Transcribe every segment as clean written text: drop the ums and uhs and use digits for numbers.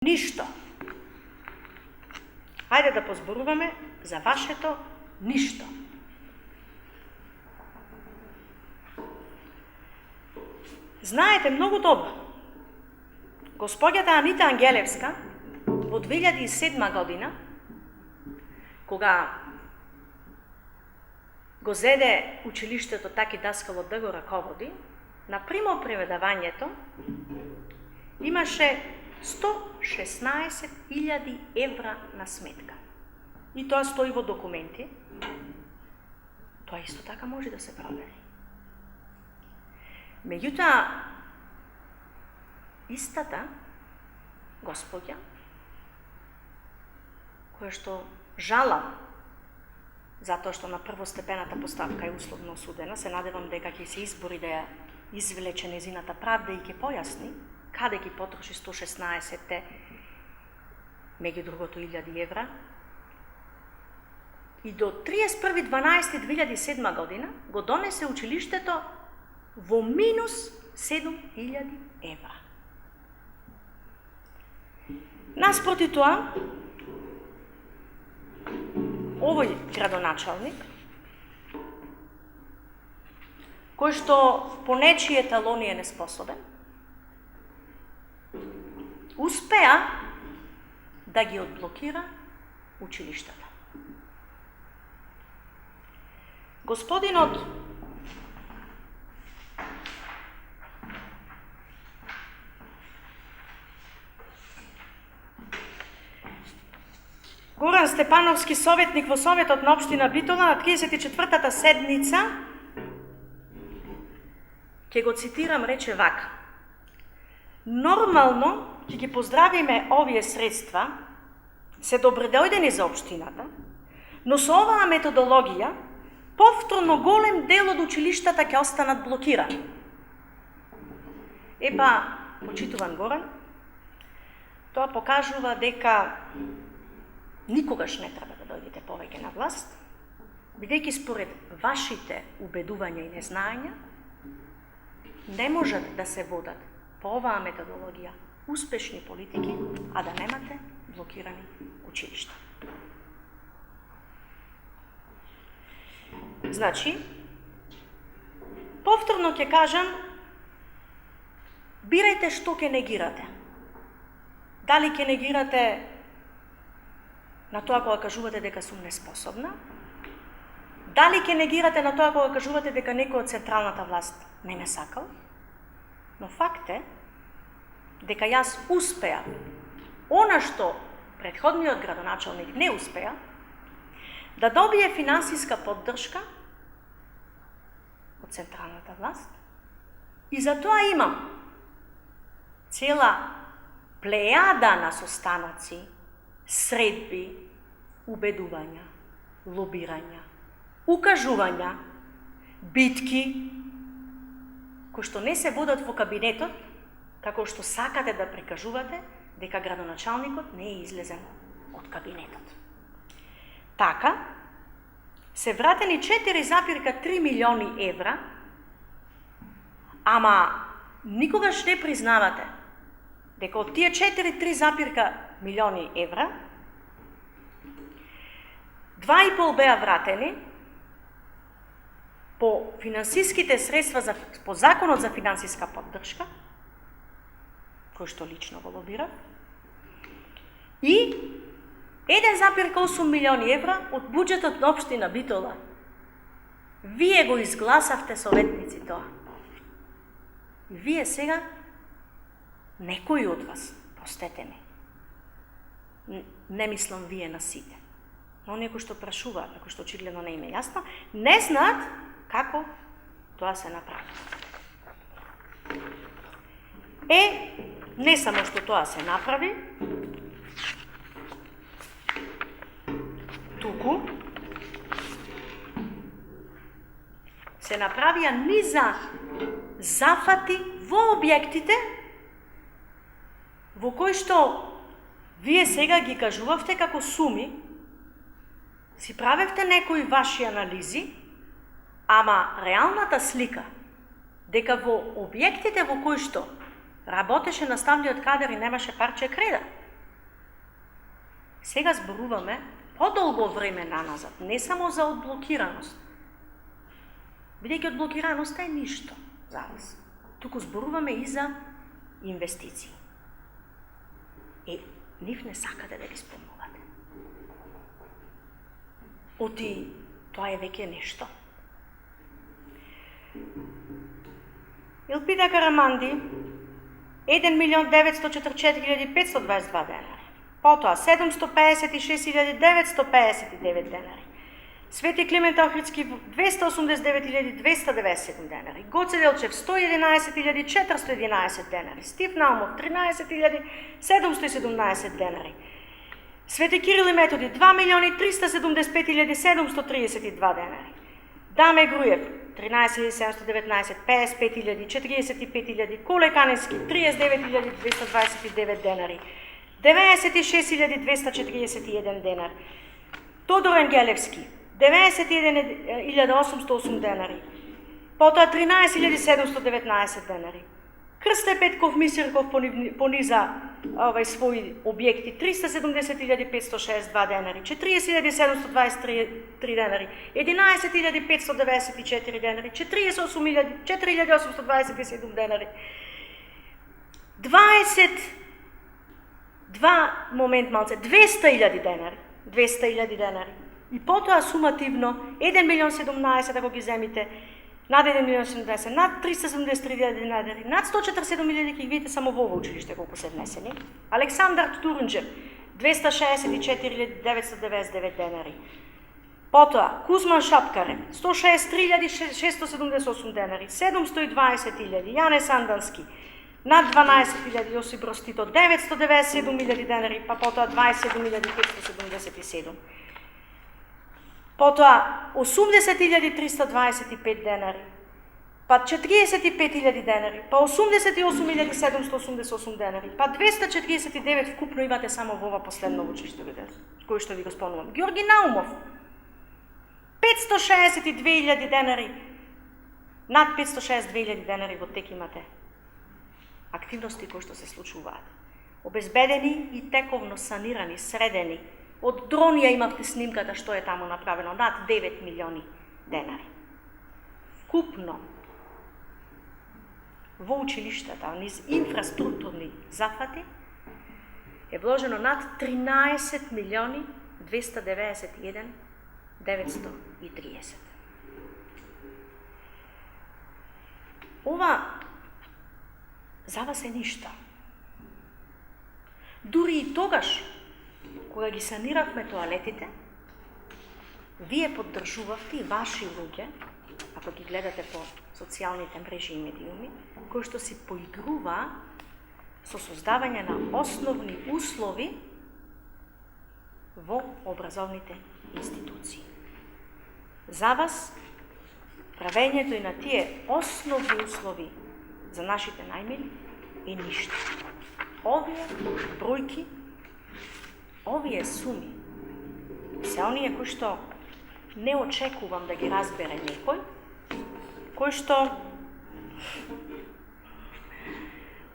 Ништо. Ајде да позборуваме за вашето ништо. Знаете многу добро, господјата Анита Ангелевска во 2007 година, кога го зеде училиштето Таки Даскал од ДГ раководи, на примопреведавањето имаше 116.000 евра на сметка. И тоа стои во документи. Тоа исто така може да се провери. Меѓутоа, истата господја, која што жалам, затоа што на првостепената поставка е условно осудена, се надевам дека ќе се избори да ја извлече незината правда и ќе појасни каде ги потроши 116 меѓу другото 1000 евра. И до 31.12.2007 година го донесе училиштето во минус 7.000 евра. Наспроти тоа, овој градоначалник, кој што по нечие талони е неспособен, успеа да ги одблокира училиштата. Господинот Горан Степановски, советник во Советот на општина Битола, на 34-та седница, ќе го цитирам, рече вака: нормално ќе ги поздравиме овие средства, се добредојдени за општината, но со оваа методологија повторно голем дел од училиштата ќе останат блокирани. Епа, почитуван Горан, тоа покажува дека никогаш не треба да дојдете повеќе на власт, бидејќи според вашите убедувања и незнаења не можат да се водат по оваа методологија успешни политики, а да немате блокирани училишта. Значи, повторно ќе кажам, бирајте што ќе негирате. Дали ќе негирате на тоа кога кажувате дека сум неспособна? Дали ќе негирате на тоа кога кажувате дека некој од централната власт не ме сакал? Но факт е дека јас успеа, она што претходниот градоначалник не успеа, да добие финансиска поддршка од централната власт, и за тоа имам цела плејада на состаноци, средби, убедувања, лобирања, укажувања, битки, кои што не се водат во кабинетот, како што сакате да прикажувате дека градоначалникот не е излезен од кабинетот. Така, се вратени 4,3 милиони евра, ама никогаш не признавате дека од тие 4,3 милиони евра, 2,5 беа вратени по финансиските средства по Законот за финансиска поддршка, кој што лично го лобира, и 1,8 милиони евра од буџетот на општина Битола. Вие го изгласавте, советници, тоа. И вие сега, некои од вас, простете ми, не мислам вие на сите, но некои што прашуваат, некои што очигледно не им е јасно, не знаат како тоа се направи. Не само што тоа се направи, туку се направија низа зафати во објектите во кои што вие сега ги кажувавте како суми, си правевте некои ваши анализи, ама реалната слика дека во објектите во кои што работеше наставниот кадар и немаше парче креда, Сега зборуваме подолго време наназад, не само за одблокираност. Бидејќи одблокираноста е ништо за вас. Туку зборуваме и за инвестиции. Нив не сакате да ги спомнувате. Оти, тоа е веќе нешто. Илпида Караманди, 1.944.522 денари. Потоа 756.959 денари. Свети Климент Охридски 289.297 денари. Гоце Делчев 111.411 денари. Стив Наумов 13.717 денари. Свети Кирил и Методи 2.375.732 денари. Даме Груев 13.719, 55.000, 45.000, Коле Каневски 39.229 денари, 96.241 денар, Тодор Ангелевски 91.808 денари, потоа 13.719 денари. Крсте Петков Мисирков пониза своји објекти 370.562 денари, 40.723 денари, 11.594 денари, 4.827 денари, 200.000 денари, 200.000 денари. И потоа сумативно 1.017.000 ако ги земите, над 1.070.000, над 373.000 денари, над 147.000 ќе ги видите само во училиште колку се внесени. Александар Турунџев 264.999 денари. Потоа Кузман Шапкаре 163.678 денари, 720.000, Јане Сандански над 12.000, Јосип Ростито 997.000 денари, па потоа 27.577. Потоа 80.325 денари, па 45.000 денари, па 88.788 денари, па 249 вкупно имате само во ова последно училиште, кој што ви го спомнувам. Георги Наумов 562.000 денари, над 562.000 денари во тек имате активности кои што се случуваат. Обезбедени и тековно санирани, средени. Од дрон ја имавте снимката што е таму направено, над 9 милиони денари. Вкупно во училиштата, низ инфраструктурни зафати, е вложено над 13 милиони 291 930. Ова за вас е ништо. Дури и тогаш, кога ги саниравме тоалетите, вие поддржувавте и ваши луѓе, ако ги гледате по социјалните мрежи и медиуми, кои што си поигрува со создавање на основни услови во образовните институции. За вас, правењето и на тие основни услови за нашите најмили е ништо. Овие бројки, овие суми, се оние кои што не очекувам да ги разбере некој, кој што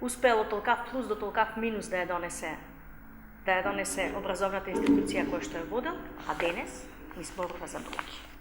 успел од толкав плюс до толкав минус да ја донесе образовната институција која што е водел, а денес ми зборува за бројки.